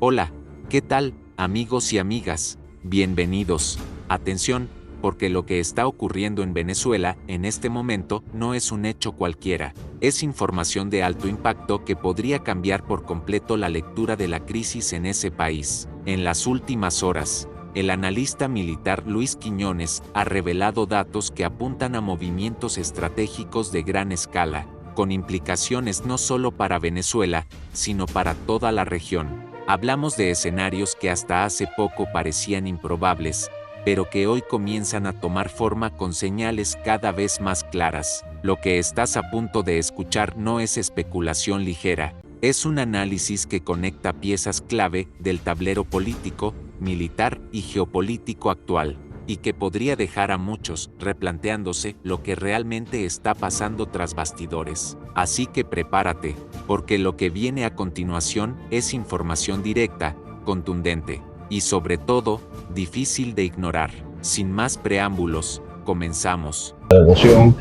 Hola, ¿qué tal, amigos y amigas? Bienvenidos. Atención, porque lo que está ocurriendo en Venezuela en este momento no es un hecho cualquiera. Es información de alto impacto que podría cambiar por completo la lectura de la crisis en ese país. En las últimas horas, el analista militar Luis Quiñones ha revelado datos que apuntan a movimientos estratégicos de gran escala, con implicaciones no solo para Venezuela, sino para toda la región. Hablamos de escenarios que hasta hace poco parecían improbables, pero que hoy comienzan a tomar forma con señales cada vez más claras. Lo que estás a punto de escuchar no es especulación ligera, es un análisis que conecta piezas clave del tablero político, militar y geopolítico actual, y que podría dejar a muchos replanteándose lo que realmente está pasando tras bastidores. Así que prepárate, porque lo que viene a continuación es información directa, contundente, y sobre todo, difícil de ignorar. Sin más preámbulos, comenzamos. Devoción.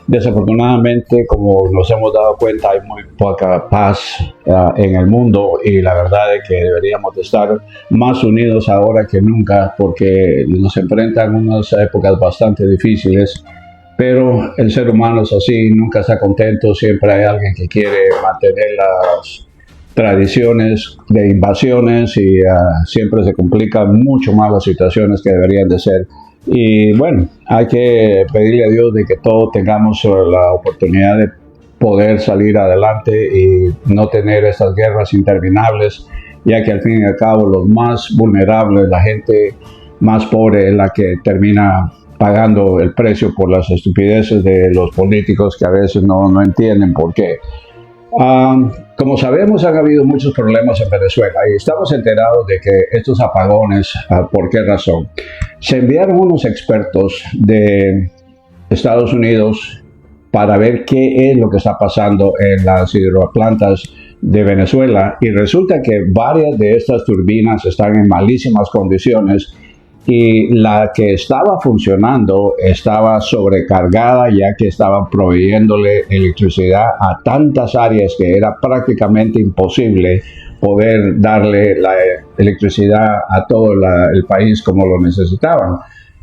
Desafortunadamente, como nos hemos dado cuenta, hay muy poca paz en el mundo, y la verdad es que deberíamos de estar más unidos ahora que nunca, porque nos enfrentan unas épocas bastante difíciles, pero el ser humano es así, nunca está contento, siempre hay alguien que quiere mantener las tradiciones de invasiones y siempre se complican mucho más las situaciones que deberían de ser. Y bueno, hay que pedirle a Dios de que todos tengamos la oportunidad de poder salir adelante y no tener estas guerras interminables, ya que al fin y al cabo los más vulnerables, la gente más pobre, es la que termina pagando el precio por las estupideces de los políticos que a veces no entienden por qué. Como sabemos, han habido muchos problemas en Venezuela y estamos enterados de que estos apagones, ¿por qué razón? Se enviaron unos expertos de Estados Unidos para ver qué es lo que está pasando en las hidroplantas de Venezuela, y resulta que varias de estas turbinas están en malísimas condiciones, y la que estaba funcionando estaba sobrecargada, ya que estaban proveyéndole electricidad a tantas áreas que era prácticamente imposible poder darle la electricidad a todo el país como lo necesitaban.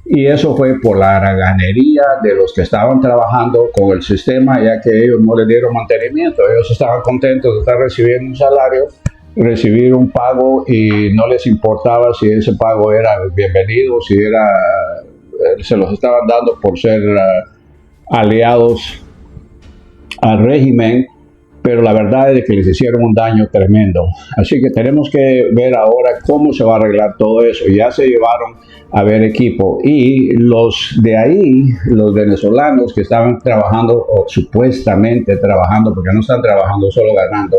Y eso fue por la haraganería de los que estaban trabajando con el sistema, ya que ellos no le dieron mantenimiento. Ellos estaban contentos de estar recibiendo un salario, recibir un pago, y no les importaba si ese pago era bienvenido, si se los estaban dando por ser aliados al régimen, pero la verdad es que les hicieron un daño tremendo. Así que tenemos que ver ahora cómo se va a arreglar todo eso. Ya se llevaron a ver equipo, y los de ahí, los venezolanos que estaban trabajando, o supuestamente trabajando, porque no están trabajando, solo ganando,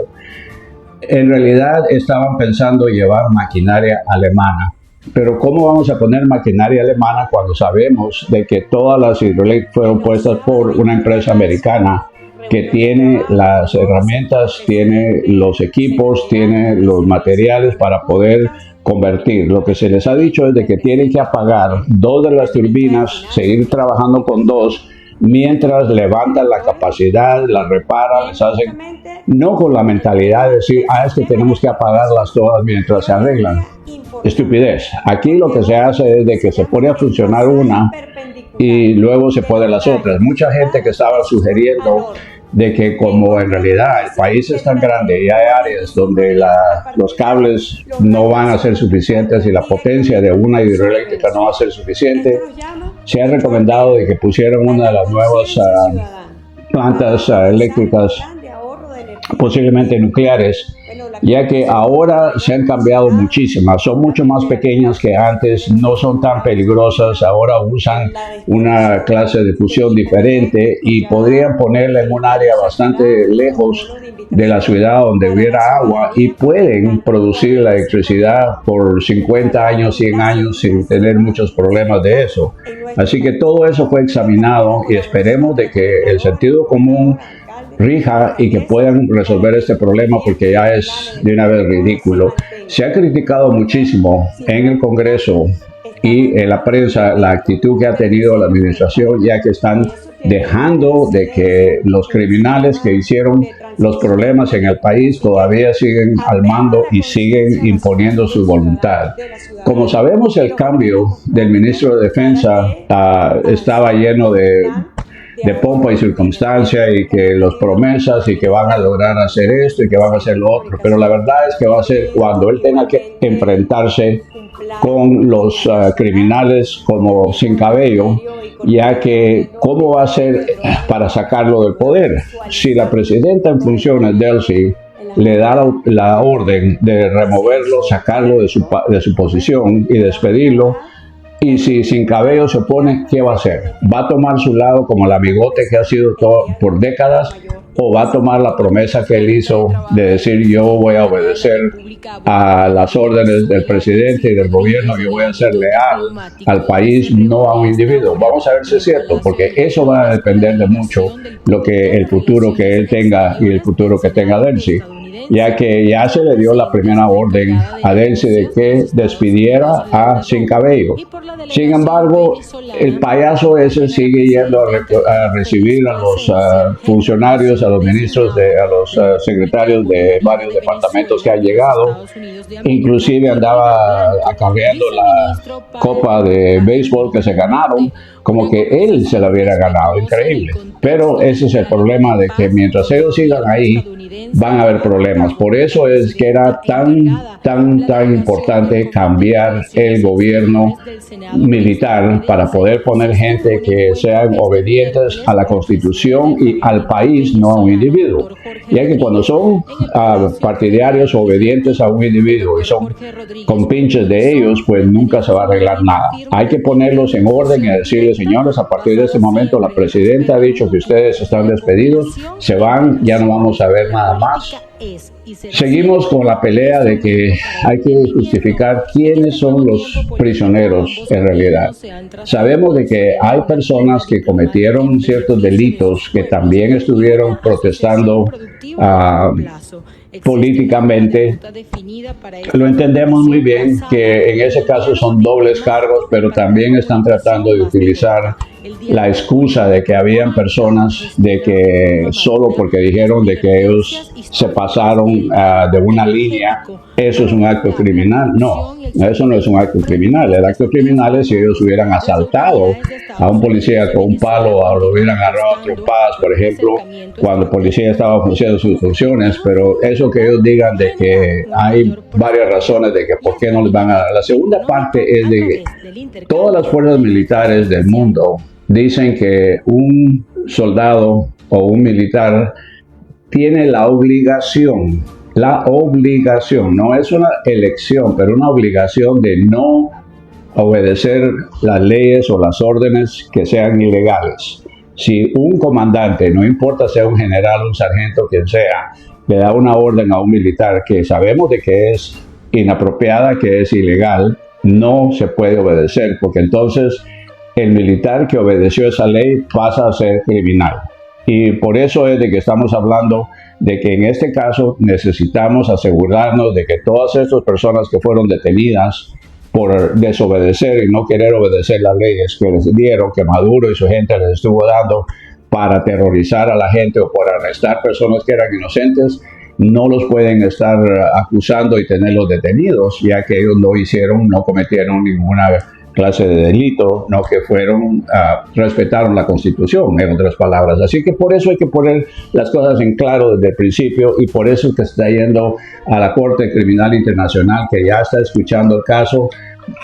en realidad estaban pensando llevar maquinaria alemana. Pero ¿cómo vamos a poner maquinaria alemana cuando sabemos de que todas las hidroeléctricas fueron puestas por una empresa americana que tiene las herramientas, tiene los equipos, tiene los materiales para poder convertir? Lo que se les ha dicho es de que tienen que apagar 2 de las turbinas, seguir trabajando con 2, mientras levantan la capacidad, la reparan, les hacen, no con la mentalidad de decir, es que tenemos que apagarlas todas mientras se arreglan. Estupidez. Aquí lo que se hace es de que se pone a funcionar una y luego se ponen las otras. Mucha gente que estaba sugiriendo de que, como en realidad el país es tan grande y hay áreas donde los cables no van a ser suficientes y la potencia de una hidroeléctrica no va a ser suficiente, se ha recomendado de que pusieran una de las nuevas plantas eléctricas, posiblemente nucleares, ya que ahora se han cambiado muchísimas, son mucho más pequeñas que antes, no son tan peligrosas, ahora usan una clase de fusión diferente y podrían ponerla en un área bastante lejos de la ciudad donde hubiera agua, y pueden producir la electricidad por 50 años, 100 años sin tener muchos problemas de eso. Así que todo eso fue examinado, y esperemos de que el sentido común rija y que puedan resolver este problema, porque ya es de una vez ridículo. Se ha criticado muchísimo en el Congreso y en la prensa la actitud que ha tenido la administración, ya que están dejando de que los criminales que hicieron los problemas en el país todavía siguen al mando y siguen imponiendo su voluntad. Como sabemos, el cambio del ministro de Defensa estaba lleno de pompa y circunstancia y que los promesas y que van a lograr hacer esto y que van a hacer lo otro, pero la verdad es que va a ser cuando él tenga que enfrentarse con los criminales como sin cabello, ya que ¿cómo va a ser para sacarlo del poder? Si la presidenta en funciones, Delcy, le da la orden de removerlo, sacarlo de su posición y despedirlo, y si sin cabello se opone, ¿qué va a hacer? ¿Va a tomar su lado como el amigote que ha sido por décadas? ¿O va a tomar la promesa que él hizo de decir yo voy a obedecer a las órdenes del presidente y del gobierno, yo voy a ser leal al país, no a un individuo? Vamos a ver si es cierto, porque eso va a depender de mucho el futuro que él tenga y el futuro que tenga Delcy, ya que ya se le dio la primera orden a Delcy de que despidiera a Sin Cabello. Sin embargo, el payaso ese sigue yendo a recibir a los funcionarios, a los ministros, a los secretarios de varios departamentos que han llegado. Inclusive andaba acarreando la copa de béisbol que se ganaron, como que él se la hubiera ganado. Increíble. Pero ese es el problema, de que mientras ellos sigan ahí, van a haber problemas. Por eso es que era tan importante cambiar el gobierno militar para poder poner gente que sean obedientes a la Constitución y al país, no a un individuo. Ya que cuando son partidarios obedientes a un individuo y son compinches de ellos, pues nunca se va a arreglar nada. Hay que ponerlos en orden y decirles, señores, a partir de este momento la presidenta ha dicho que ustedes están despedidos, se van, ya no vamos a ver nada más. Seguimos con la pelea de que hay que justificar quiénes son los prisioneros en realidad. Sabemos de que hay personas que cometieron ciertos delitos que también estuvieron protestando políticamente. Lo entendemos muy bien que en ese caso son dobles cargos, pero también están tratando de utilizar la excusa de que habían personas de que solo porque dijeron de que ellos se pasaron de una línea, eso es un acto criminal. No, eso no es un acto criminal. El acto criminal es si ellos hubieran asaltado a un policía con un palo o lo hubieran agarrado a trompadas, por ejemplo, cuando el policía estaba haciendo sus funciones. Pero eso que ellos digan de que hay varias razones de que por qué no les van a dar. La segunda parte es de que todas las fuerzas militares del mundo dicen que un soldado o un militar tiene la obligación, no es una elección, pero una obligación de no obedecer las leyes o las órdenes que sean ilegales. Si un comandante, no importa sea un general, un sargento, quien sea, le da una orden a un militar que sabemos de que es inapropiada, que es ilegal, no se puede obedecer, porque entonces el militar que obedeció esa ley pasa a ser criminal. Y por eso es de que estamos hablando de que en este caso necesitamos asegurarnos de que todas estas personas que fueron detenidas por desobedecer y no querer obedecer las leyes que les dieron, que Maduro y su gente les estuvo dando para aterrorizar a la gente o por arrestar personas que eran inocentes, no los pueden estar acusando y tenerlos detenidos, ya que ellos no hicieron, no cometieron ninguna clase de delito, no que respetaron la Constitución, en otras palabras. Así que por eso hay que poner las cosas en claro desde el principio, y por eso es que se está yendo a la Corte Criminal Internacional, que ya está escuchando el caso.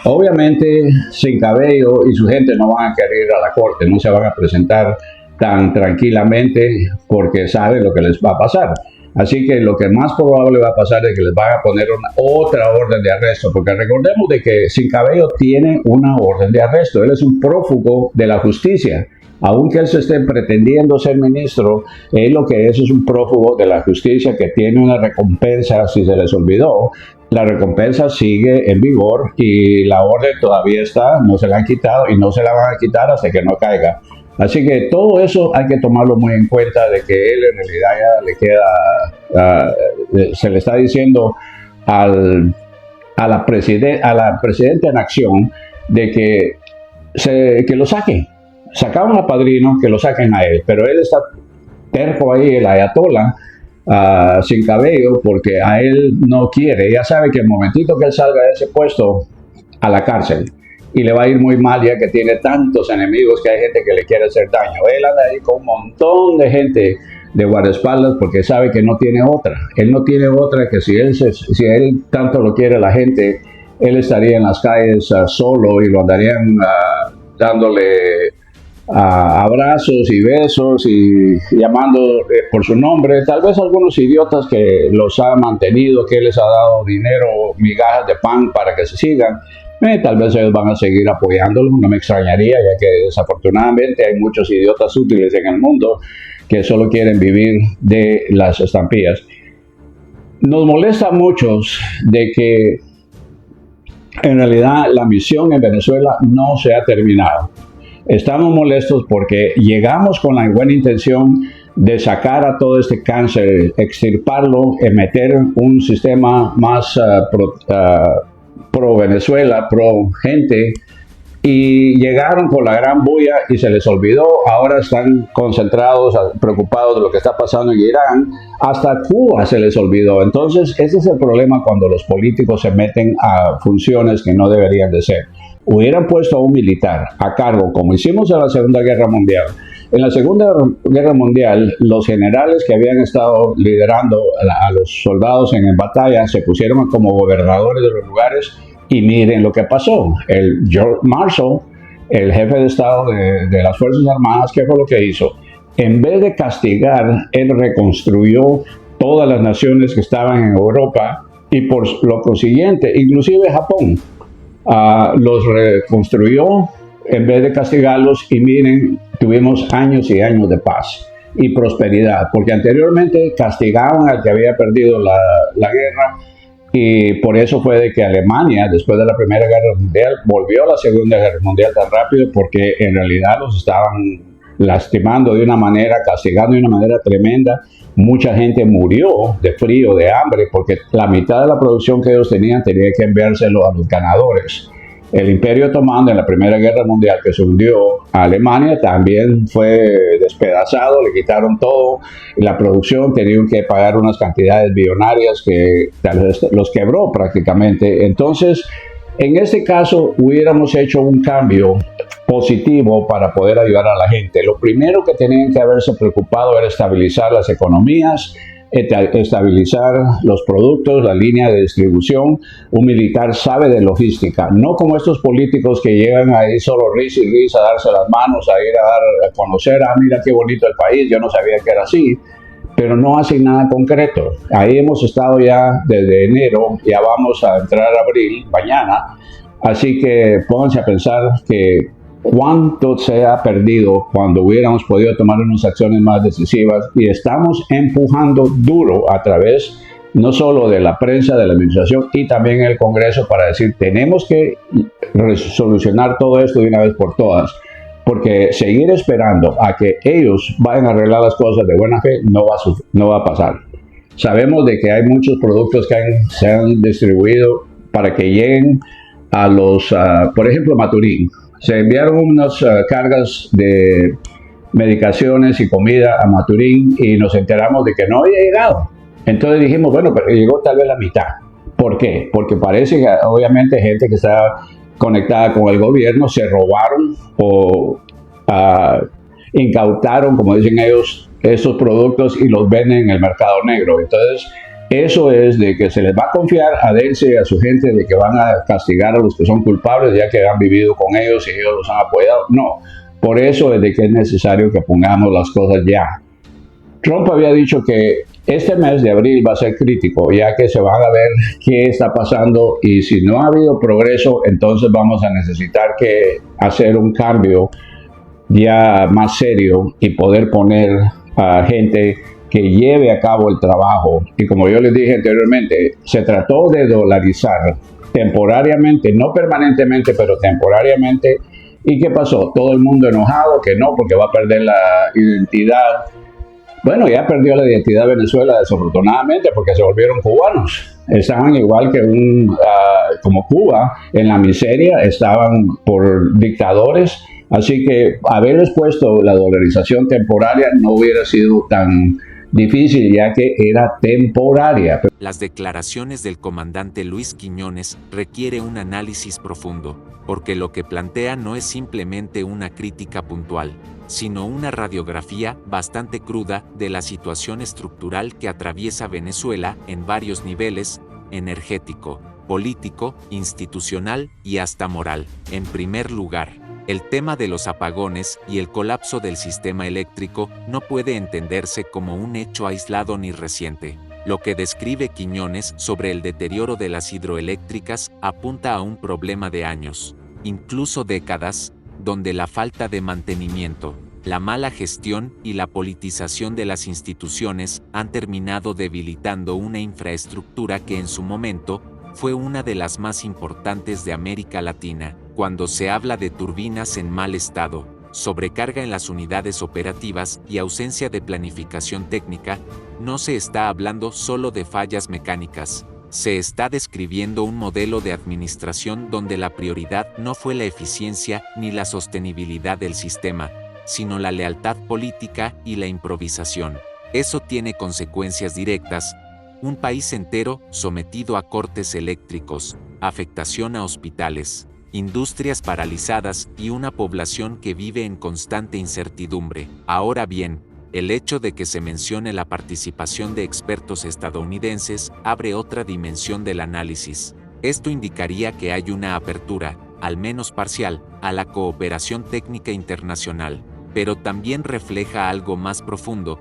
Obviamente, Sin Cabello y su gente no van a querer ir a la Corte, no se van a presentar tan tranquilamente porque saben lo que les va a pasar. Así que lo que más probable va a pasar es que les van a poner otra orden de arresto, porque recordemos de que Sin Cabello tiene una orden de arresto. Él es un prófugo de la justicia. Aunque él se esté pretendiendo ser ministro, él lo que es un prófugo de la justicia que tiene una recompensa. Si se les olvidó, la recompensa sigue en vigor y la orden todavía está, no se la han quitado y no se la van a quitar hasta que no caiga. Así que todo eso hay que tomarlo muy en cuenta, de que él en realidad ya le queda, se le está diciendo a la presidenta en acción de que lo saque. sacaban a Padrino, que lo saquen a él, pero él está terco ahí, el ayatollah, sin cabello, porque a él no quiere. Ya sabe que el momentito que él salga de ese puesto, a la cárcel. Y le va a ir muy mal ya que tiene tantos enemigos que hay gente que le quiere hacer daño. Él anda ahí con un montón de gente de guardaespaldas porque sabe que no tiene otra. Él no tiene otra que si él tanto lo quiere la gente, él estaría en las calles solo y lo andarían dándole abrazos y besos y llamando por su nombre. Tal vez algunos idiotas que los ha mantenido, que les ha dado dinero, migajas de pan para que se sigan. Tal vez ellos van a seguir apoyándolo, no me extrañaría, ya que desafortunadamente hay muchos idiotas útiles en el mundo que solo quieren vivir de las estampillas. Nos molesta a muchos de que en realidad la misión en Venezuela no se ha terminado. Estamos molestos porque llegamos con la buena intención de sacar a todo este cáncer, extirparlo, meter un sistema más pro Venezuela, pro gente, y llegaron con la gran bulla y se les olvidó. Ahora están concentrados, preocupados de lo que está pasando en Irán. Hasta Cuba se les olvidó. Entonces ese es el problema cuando los políticos se meten a funciones que no deberían de ser. Hubieran puesto a un militar a cargo, como hicimos en la Segunda Guerra Mundial. En la Segunda Guerra Mundial, los generales que habían estado liderando a los soldados en batalla se pusieron como gobernadores de los lugares y miren lo que pasó. El George Marshall, el jefe de Estado de las Fuerzas Armadas, ¿qué fue lo que hizo? En vez de castigar, él reconstruyó todas las naciones que estaban en Europa y por lo consiguiente, inclusive Japón, los reconstruyó en vez de castigarlos y miren, tuvimos años y años de paz y prosperidad, porque anteriormente castigaban al que había perdido la guerra y por eso fue de que Alemania, después de la Primera Guerra Mundial, volvió a la Segunda Guerra Mundial tan rápido porque en realidad los estaban lastimando de una manera, castigando de una manera tremenda. Mucha gente murió de frío, de hambre, porque la mitad de la producción que ellos tenían tenía que enviárselo a los ganadores. El Imperio Otomano en la Primera Guerra Mundial, que se hundió a Alemania, también fue despedazado, le quitaron todo, y la producción tenían que pagar unas cantidades billonarias que los quebró prácticamente. Entonces, en este caso, hubiéramos hecho un cambio positivo para poder ayudar a la gente. Lo primero que tenían que haberse preocupado era estabilizar las economías, estabilizar los productos, la línea de distribución. Un militar sabe de logística, no como estos políticos que llegan ahí solo risa y risa a darse las manos, a ir a conocer, mira qué bonito el país, yo no sabía que era así, pero no hacen nada concreto. Ahí hemos estado ya desde enero, ya vamos a entrar a abril, mañana, así que pónganse a pensar que cuánto se ha perdido cuando hubiéramos podido tomar unas acciones más decisivas, y estamos empujando duro a través no solo de la prensa, de la administración y también en el Congreso para decir tenemos que solucionar todo esto de una vez por todas, porque seguir esperando a que ellos vayan a arreglar las cosas de buena fe no va a pasar. Sabemos de que hay muchos productos que se han distribuido para que lleguen a los, por ejemplo, Maturín. Se enviaron unas cargas de medicaciones y comida a Maturín y nos enteramos de que no había llegado. Entonces dijimos, bueno, pero llegó tal vez la mitad. ¿Por qué? Porque parece que obviamente gente que está conectada con el gobierno se robaron o incautaron, como dicen ellos, esos productos y los venden en el mercado negro. Entonces, eso es de que se les va a confiar a Delce y a su gente de que van a castigar a los que son culpables ya que han vivido con ellos y ellos los han apoyado. No, por eso es de que es necesario que pongamos las cosas ya. Trump había dicho que este mes de abril va a ser crítico, ya que se van a ver qué está pasando y si no ha habido progreso, entonces vamos a necesitar que hacer un cambio ya más serio y poder poner a gente que lleve a cabo el trabajo. Y como yo les dije anteriormente, se trató de dolarizar temporariamente, no permanentemente, pero temporariamente. ¿Y qué pasó? Todo el mundo enojado, que no, porque va a perder la identidad. Bueno, ya perdió la identidad de Venezuela desafortunadamente porque se volvieron cubanos. Estaban igual que como Cuba, en la miseria, estaban por dictadores Así que haberles puesto la dolarización temporaria no hubiera sido tan difícil, ya que era temporaria. Las declaraciones del comandante Luis Quiñones requiere un análisis profundo, porque lo que plantea no es simplemente una crítica puntual, sino una radiografía bastante cruda de la situación estructural que atraviesa Venezuela en varios niveles: energético, político, institucional y hasta moral. En primer lugar, el tema de los apagones y el colapso del sistema eléctrico no puede entenderse como un hecho aislado ni reciente. Lo que describe Quiñones sobre el deterioro de las hidroeléctricas apunta a un problema de años, incluso décadas, donde la falta de mantenimiento, la mala gestión y la politización de las instituciones han terminado debilitando una infraestructura que en su momento fue una de las más importantes de América Latina. Cuando se habla de turbinas en mal estado, sobrecarga en las unidades operativas y ausencia de planificación técnica, no se está hablando solo de fallas mecánicas. Se está describiendo un modelo de administración donde la prioridad no fue la eficiencia ni la sostenibilidad del sistema, sino la lealtad política y la improvisación. Eso tiene consecuencias directas: un país entero sometido a cortes eléctricos, afectación a hospitales, industrias paralizadas y una población que vive en constante incertidumbre. Ahora bien, el hecho de que se mencione la participación de expertos estadounidenses abre otra dimensión del análisis. Esto indicaría que hay una apertura, al menos parcial, a la cooperación técnica internacional, pero también refleja algo más profundo: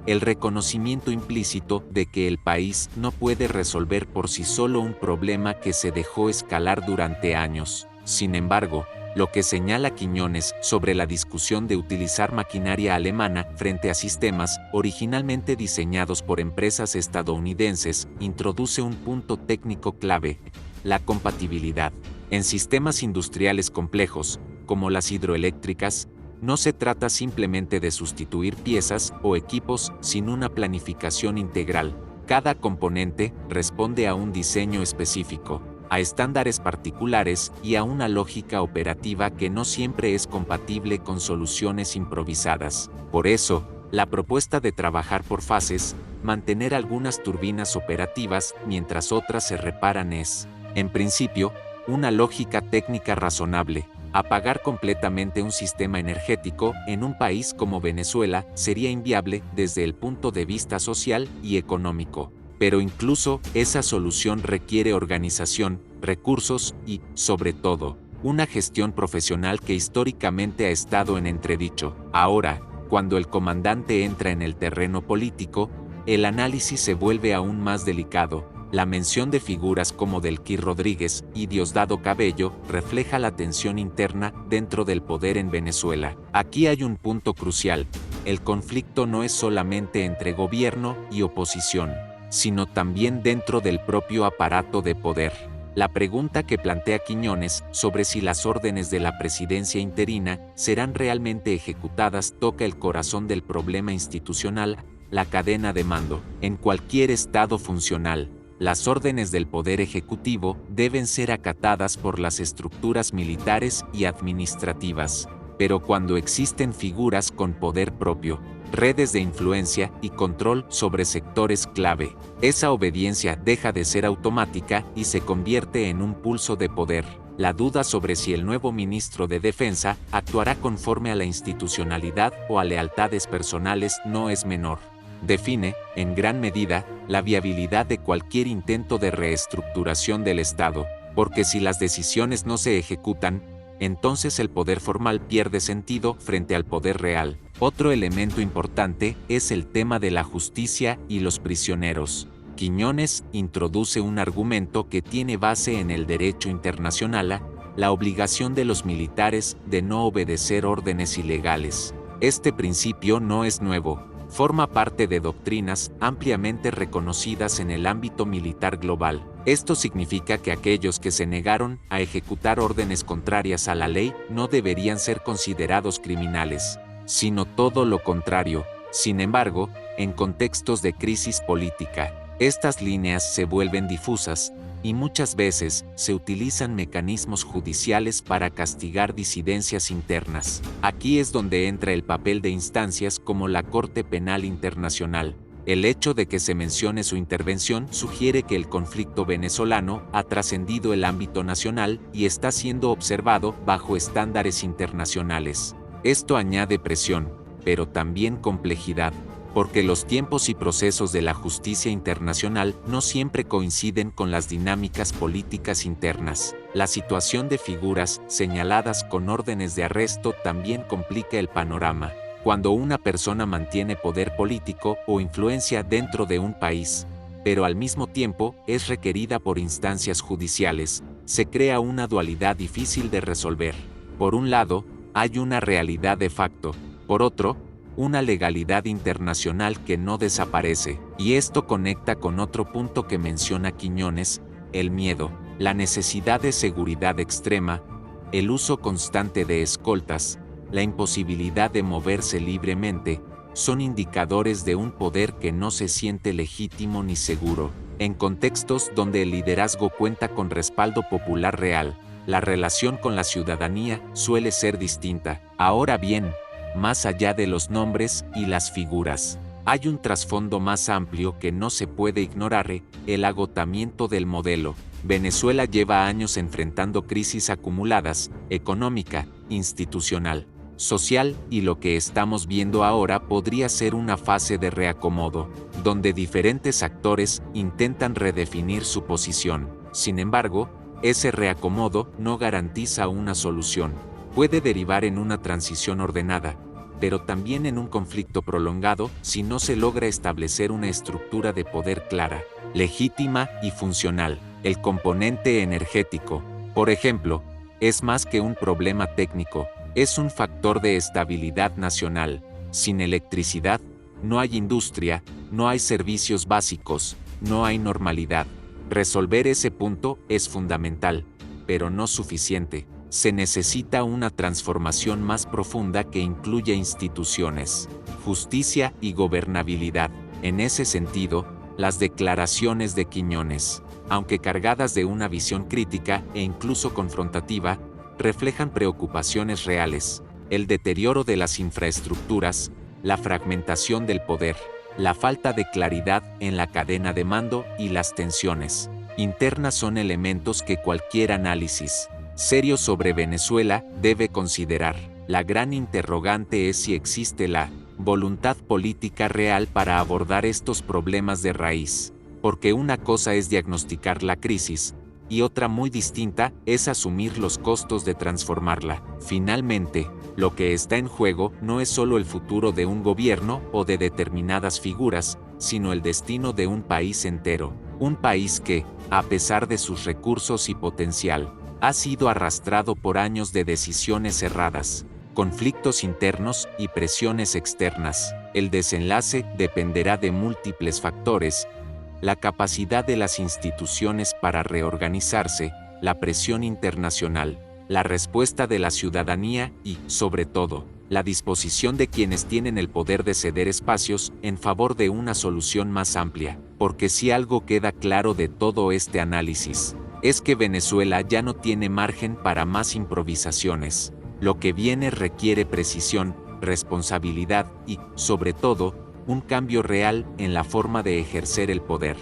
el reconocimiento implícito de que el país no puede resolver por sí solo un problema que se dejó escalar durante años. Sin embargo, lo que señala Quiñones sobre la discusión de utilizar maquinaria alemana frente a sistemas originalmente diseñados por empresas estadounidenses introduce un punto técnico clave: la compatibilidad. En sistemas industriales complejos, como las hidroeléctricas, no se trata simplemente de sustituir piezas o equipos sin una planificación integral. Cada componente responde a un diseño específico, a estándares particulares y a una lógica operativa que no siempre es compatible con soluciones improvisadas. Por eso, la propuesta de trabajar por fases, mantener algunas turbinas operativas mientras otras se reparan es, en principio, una lógica técnica razonable. Apagar completamente un sistema energético en un país como Venezuela sería inviable desde el punto de vista social y económico. Pero incluso esa solución requiere organización, recursos y, sobre todo, una gestión profesional que históricamente ha estado en entredicho. Ahora, cuando el comandante entra en el terreno político, el análisis se vuelve aún más delicado. La mención de figuras como Delqui Rodríguez y Diosdado Cabello refleja la tensión interna dentro del poder en Venezuela. Aquí hay un punto crucial: el conflicto no es solamente entre gobierno y oposición, sino también dentro del propio aparato de poder. La pregunta que plantea Quiñones sobre si las órdenes de la presidencia interina serán realmente ejecutadas toca el corazón del problema institucional: la cadena de mando. En cualquier estado funcional, las órdenes del poder ejecutivo deben ser acatadas por las estructuras militares y administrativas. Pero cuando existen figuras con poder propio, redes de influencia y control sobre sectores clave, esa obediencia deja de ser automática y se convierte en un pulso de poder. La duda sobre si el nuevo ministro de Defensa actuará conforme a la institucionalidad o a lealtades personales no es menor. Define, en gran medida, la viabilidad de cualquier intento de reestructuración del Estado, porque si las decisiones no se ejecutan, entonces el poder formal pierde sentido frente al poder real. Otro elemento importante es el tema de la justicia y los prisioneros. Quiñones introduce un argumento que tiene base en el derecho internacional: la obligación de los militares de no obedecer órdenes ilegales. Este principio no es nuevo. Forma parte de doctrinas ampliamente reconocidas en el ámbito militar global. Esto significa que aquellos que se negaron a ejecutar órdenes contrarias a la ley no deberían ser considerados criminales, sino todo lo contrario. Sin embargo, en contextos de crisis política, estas líneas se vuelven difusas, y muchas veces se utilizan mecanismos judiciales para castigar disidencias internas. Aquí es donde entra el papel de instancias como la Corte Penal Internacional. El hecho de que se mencione su intervención sugiere que el conflicto venezolano ha trascendido el ámbito nacional y está siendo observado bajo estándares internacionales. Esto añade presión, pero también complejidad, porque los tiempos y procesos de la justicia internacional no siempre coinciden con las dinámicas políticas internas. La situación de figuras señaladas con órdenes de arresto también complica el panorama. Cuando una persona mantiene poder político o influencia dentro de un país, pero al mismo tiempo es requerida por instancias judiciales, se crea una dualidad difícil de resolver. Por un lado, hay una realidad de facto, por otro, una legalidad internacional que no desaparece, y esto conecta con otro punto que menciona Quiñones: el miedo, la necesidad de seguridad extrema, el uso constante de escoltas, la imposibilidad de moverse libremente, son indicadores de un poder que no se siente legítimo ni seguro. En contextos donde el liderazgo cuenta con respaldo popular real, la relación con la ciudadanía suele ser distinta. Ahora bien, más allá de los nombres y las figuras, hay un trasfondo más amplio que no se puede ignorar: el agotamiento del modelo. Venezuela lleva años enfrentando crisis acumuladas, económica, institucional, social, y lo que estamos viendo ahora podría ser una fase de reacomodo, donde diferentes actores intentan redefinir su posición. Sin embargo, ese reacomodo no garantiza una solución. Puede derivar en una transición ordenada, pero también en un conflicto prolongado si no se logra establecer una estructura de poder clara, legítima y funcional. El componente energético, por ejemplo, es más que un problema técnico, es un factor de estabilidad nacional. Sin electricidad, no hay industria, no hay servicios básicos, no hay normalidad. Resolver ese punto es fundamental, pero no suficiente. Se necesita una transformación más profunda que incluya instituciones, justicia y gobernabilidad. En ese sentido, las declaraciones de Quiñones, aunque cargadas de una visión crítica e incluso confrontativa, reflejan preocupaciones reales: el deterioro de las infraestructuras, la fragmentación del poder, la falta de claridad en la cadena de mando y las tensiones internas son elementos que cualquier análisis serio sobre Venezuela debe considerar. La gran interrogante es si existe la voluntad política real para abordar estos problemas de raíz, porque una cosa es diagnosticar la crisis, y otra muy distinta es asumir los costos de transformarla. Finalmente, lo que está en juego no es solo el futuro de un gobierno o de determinadas figuras, sino el destino de un país entero. Un país que, a pesar de sus recursos y potencial, ha sido arrastrado por años de decisiones erradas, conflictos internos y presiones externas. El desenlace dependerá de múltiples factores: la capacidad de las instituciones para reorganizarse, la presión internacional, la respuesta de la ciudadanía y, sobre todo, la disposición de quienes tienen el poder de ceder espacios en favor de una solución más amplia. Porque si algo queda claro de todo este análisis, es que Venezuela ya no tiene margen para más improvisaciones. Lo que viene requiere precisión, responsabilidad y, sobre todo, un cambio real en la forma de ejercer el poder.